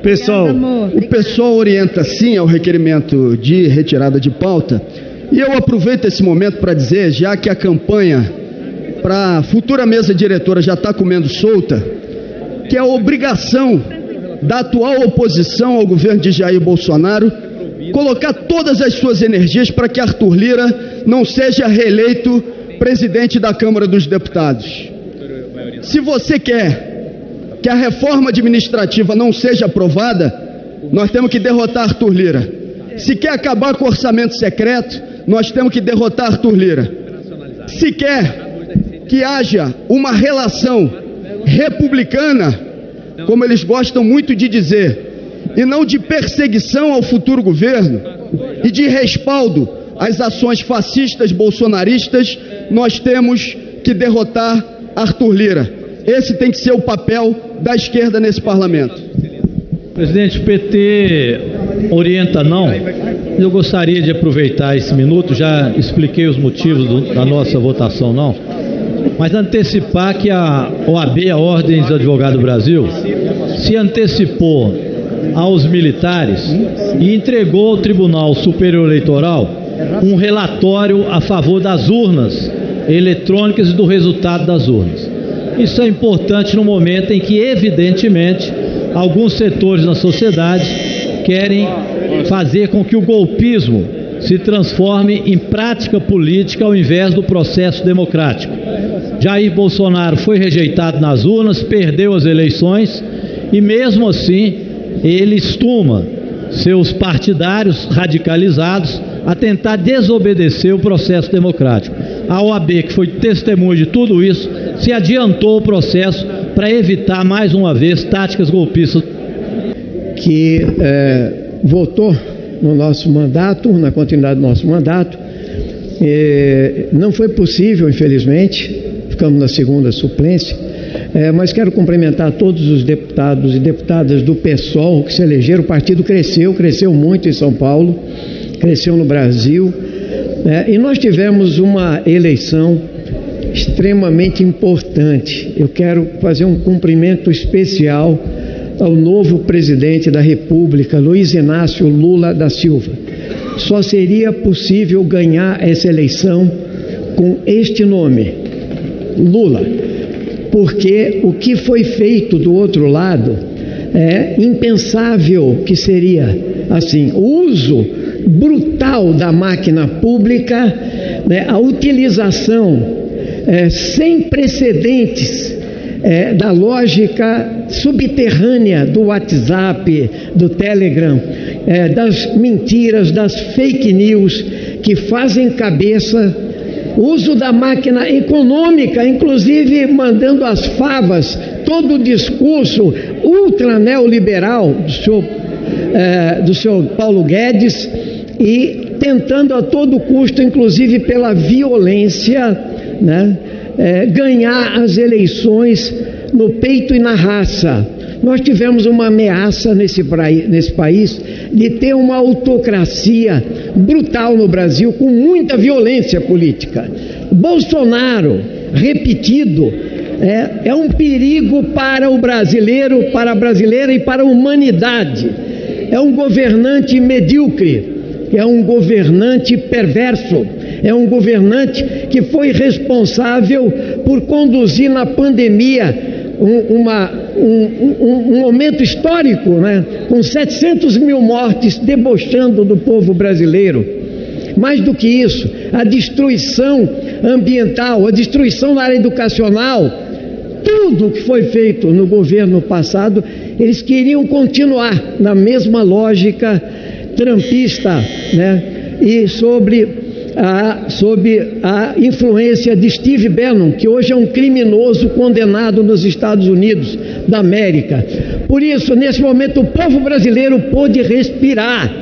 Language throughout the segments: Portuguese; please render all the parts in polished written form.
Pessoal, o pessoal orienta sim ao requerimento de retirada de pauta, e eu aproveito esse momento para dizer, já que a campanha para a futura mesa diretora já está comendo solta, que é a obrigação da atual oposição ao governo de Jair Bolsonaro colocar todas as suas energias para que Arthur Lira não seja reeleito presidente da Câmara dos Deputados. Se você quer que a reforma administrativa não seja aprovada, nós temos que derrotar Arthur Lira. Se quer acabar com o orçamento secreto, nós temos que derrotar Arthur Lira. Se quer que haja uma relação republicana, como eles gostam muito de dizer, e não de perseguição ao futuro governo e de respaldo às ações fascistas bolsonaristas, nós temos que derrotar Arthur Lira. Esse tem que ser o papel da esquerda nesse parlamento. Presidente, o PT orienta não. Eu gostaria de aproveitar esse minuto, já expliquei os motivos da nossa votação não, mas antecipar que a OAB, a Ordem dos Advogados do Brasil, se antecipou aos militares e entregou ao Tribunal Superior Eleitoral um relatório a favor das urnas eletrônicas e do resultado das urnas. Isso é importante no momento em que, evidentemente, alguns setores da sociedade querem fazer com que o golpismo se transforme em prática política ao invés do processo democrático. Jair Bolsonaro foi rejeitado nas urnas, perdeu as eleições e, mesmo assim, ele estuma seus partidários radicalizados a tentar desobedecer o processo democrático. A OAB, que foi testemunha de tudo isso, se adiantou o processo para evitar, mais uma vez, táticas golpistas. Que votou no nosso mandato, na continuidade do nosso mandato. Não foi possível, infelizmente, ficamos na segunda suplência, mas quero cumprimentar todos os deputados e deputadas do PSOL que se elegeram. O partido cresceu muito em São Paulo, cresceu no Brasil, e nós tivemos uma eleição extremamente importante. Eu quero fazer um cumprimento especial ao novo presidente da República, Luiz Inácio Lula da Silva. Só seria possível ganhar essa eleição com este nome, Lula, porque o que foi feito do outro lado é impensável que seria assim, o uso brutal da máquina pública, a utilização sem precedentes da lógica subterrânea do WhatsApp, do Telegram, das mentiras, das fake news que fazem cabeça, uso da máquina econômica, inclusive mandando as favas, todo o discurso ultra neoliberal do senhor Paulo Guedes, e tentando a todo custo, inclusive pela violência, ganhar as eleições no peito e na raça. Nós tivemos uma ameaça nesse país de ter uma autocracia brutal no Brasil, com muita violência política. Bolsonaro, repetido, é um perigo para o brasileiro, para a brasileira e para a humanidade. É um governante medíocre, é um governante perverso, é um governante que foi responsável por conduzir na pandemia um momento histórico, com 700 mil mortes, debochando do povo brasileiro. Mais do que isso, a destruição ambiental, a destruição na área educacional, tudo que foi feito no governo passado, eles queriam continuar na mesma lógica trumpista, e sob a influência de Steve Bannon, que hoje é um criminoso condenado nos Estados Unidos da América. Por isso, nesse momento, o povo brasileiro pôde respirar.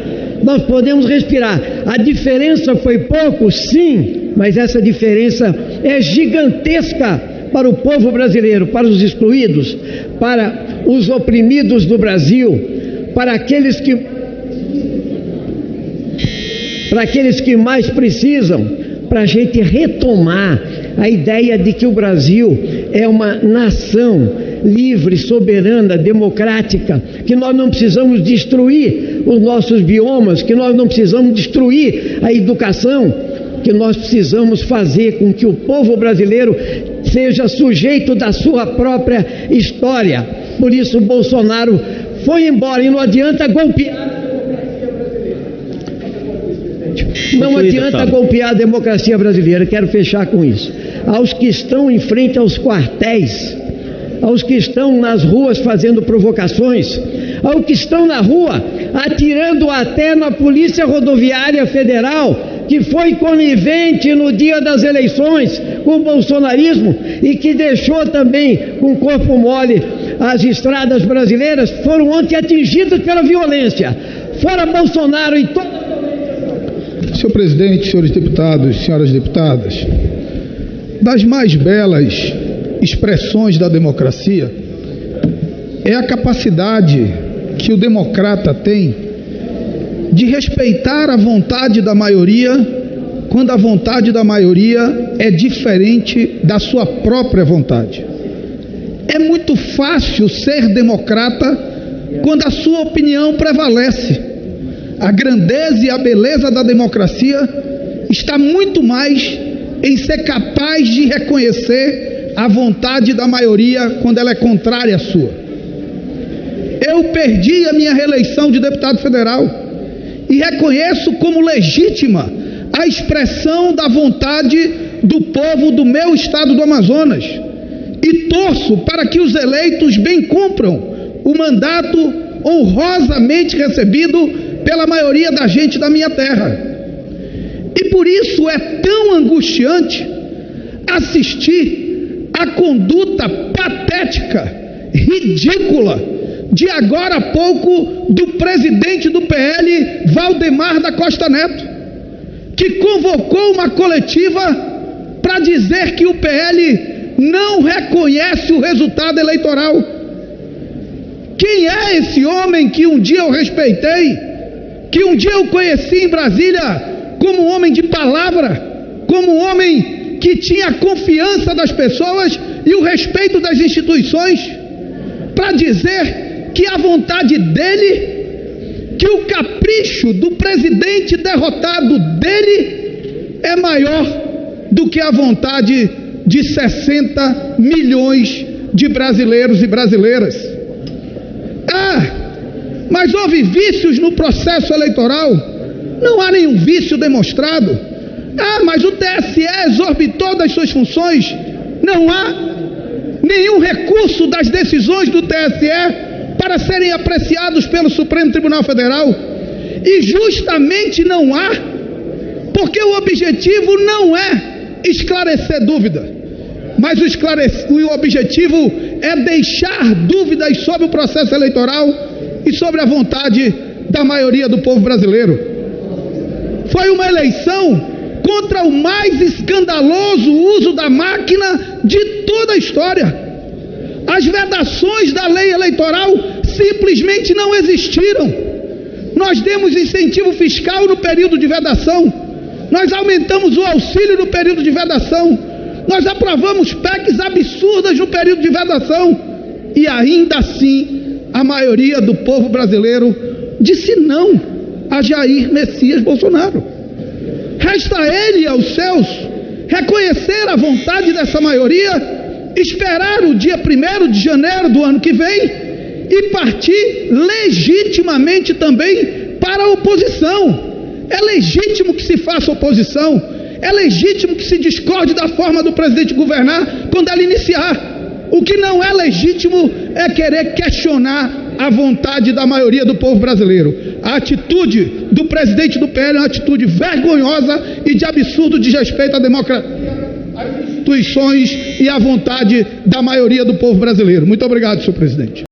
Nós podemos respirar. A diferença foi pouco? Sim, mas essa diferença é gigantesca para o povo brasileiro, para os excluídos, para os oprimidos do Brasil, para aqueles que mais precisam, para a gente retomar a ideia de que o Brasil é uma nação livre, soberana, democrática, que nós não precisamos destruir os nossos biomas, que nós não precisamos destruir a educação, que nós precisamos fazer com que o povo brasileiro seja sujeito da sua própria história. Por isso o Bolsonaro foi embora e não adianta golpear. Não adianta golpear a democracia brasileira. Quero fechar com isso. Aos que estão em frente aos quartéis, aos que estão nas ruas fazendo provocações, aos que estão na rua atirando até na Polícia Rodoviária Federal, que foi conivente no dia das eleições com o bolsonarismo e que deixou também com corpo mole as estradas brasileiras, foram ontem atingidas pela violência. Fora Bolsonaro e todo... Senhor presidente, senhores deputados, senhoras deputadas, das mais belas expressões da democracia é a capacidade que o democrata tem de respeitar a vontade da maioria quando a vontade da maioria é diferente da sua própria vontade. É muito fácil ser democrata quando a sua opinião prevalece. A grandeza e a beleza da democracia está muito mais em ser capaz de reconhecer a vontade da maioria quando ela é contrária à sua. Eu perdi a minha reeleição de deputado federal e reconheço como legítima a expressão da vontade do povo do meu estado do Amazonas e torço para que os eleitos bem cumpram o mandato honrosamente recebido pela maioria da gente da minha terra. E por isso é tão angustiante assistir a conduta patética, ridícula, de agora há pouco do presidente do PL, Valdemar da Costa Neto, que convocou uma coletiva para dizer que o PL não reconhece o resultado eleitoral. Quem é esse homem que um dia eu respeitei, que um dia eu conheci em Brasília como um homem de palavra, como um homem que tinha a confiança das pessoas e o respeito das instituições, para dizer que a vontade dele, que o capricho do presidente derrotado dele é maior do que a vontade de 60 milhões de brasileiros e brasileiras. Mas houve vícios no processo eleitoral? Não há nenhum vício demonstrado. Mas o TSE exorbitou das suas funções? Não há nenhum recurso das decisões do TSE para serem apreciados pelo Supremo Tribunal Federal? E justamente não há, porque o objetivo não é esclarecer dúvida, mas o objetivo é deixar dúvidas sobre o processo eleitoral e sobre a vontade da maioria do povo brasileiro. Foi uma eleição contra o mais escandaloso uso da máquina de toda a história. As vedações da lei eleitoral simplesmente não existiram. Nós demos incentivo fiscal no período de vedação, nós aumentamos o auxílio no período de vedação, nós aprovamos PECs absurdas no período de vedação, e ainda assim a maioria do povo brasileiro disse não a Jair Messias Bolsonaro. Resta a ele e aos seus reconhecer a vontade dessa maioria, esperar o dia 1º de janeiro do ano que vem e partir legitimamente também para a oposição. É legítimo que se faça oposição, é legítimo que se discorde da forma do presidente governar quando ela iniciar. O que não é legítimo é querer questionar a vontade da maioria do povo brasileiro. A atitude do presidente do PL é uma atitude vergonhosa e de absurdo desrespeito à democracia, às instituições e à vontade da maioria do povo brasileiro. Muito obrigado, senhor presidente.